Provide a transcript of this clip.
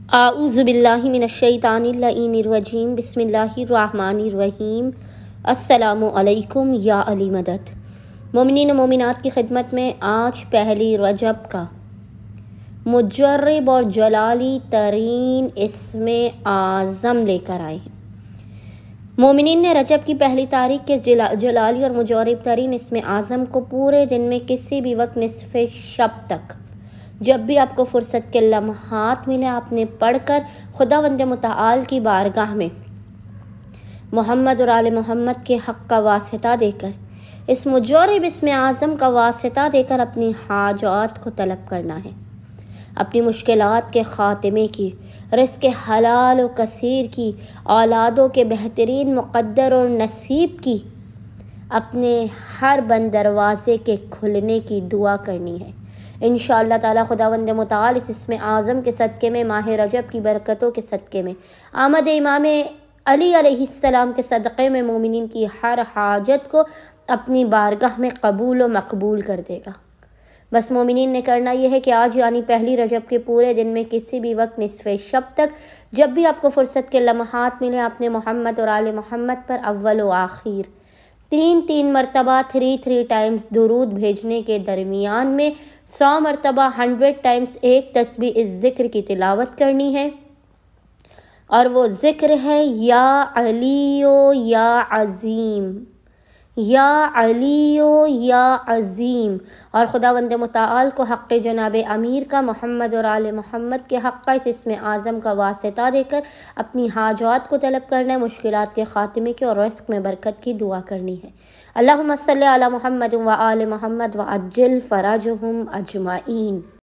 اعوذ باللہ من الشیطان اللعین الرجیم بسم اللہ الرحمن الرحیم۔ السلام علیکم یا علی مدد۔ مومنین و مومنات کی خدمت میں آج پہلی رجب کا مجرب اور جلالی ترین اسم اعظم لے کر آئے ہیں۔ مومنین نے رجب کی پہلی تاریخ کے جلالی اور مجرب ترین اسم اعظم کو پورے دن میں کسی بھی وقت نصف شب تک جب بھی آپ کو فرصت کے لمحات ملے آپ نے پڑھ کر خداوند متعال کی بارگاہ میں محمد اور آل محمد کے حق کا واسطہ دے کر اس مجرب اسم اعظم کا واسطہ دے کر اپنی حاجات کو طلب کرنا ہے، اپنی مشکلات کے خاتمے کی، رزق حلال و کثیر کی، اولادوں کے بہترین مقدر اور نصیب کی، اپنے ہر بند دروازے کے کھلنے کی دعا کرنی ہے۔ انشاءاللہ تعالی خداوند متعال اس اسم اعظم کے صدقے میں، ماہ رجب کی برکتوں کے صدقے میں، آمد امام علی علیہ السلام کے صدقے میں مومنین کی ہر حاجت کو اپنی بارگاہ میں قبول و مقبول کر دے گا۔ بس مومنین نے کرنا یہ ہے کہ آج یعنی پہلی رجب کے پورے دن میں کسی بھی وقت نصف شب تک جب بھی آپ کو فرصت کے لمحات ملے آپ نے محمد اور آل محمد پر اول و آخر 3 مرتبہ 3 ٹائمز درود بھیجنے کے درمیان میں 100 مرتبہ 100 ٹائمز ایک تسبیح اس ذکر کی تلاوت کرنی ہے، اور وہ ذکر ہے یا علیو یا عظیم، یا علیو یا عظیم، اور خداوند متعال کو حق جناب امیر کا، محمد اور آل محمد کے حق کا اس اسم اعظم کا واسطہ دے کر اپنی حاجات کو طلب کرنا ہے، مشکلات کے خاتمے کی اور رزق میں برکت کی دعا کرنی ہے۔ اللہم صلی علی محمد و آل محمد و عجل فرجہم اجمعین۔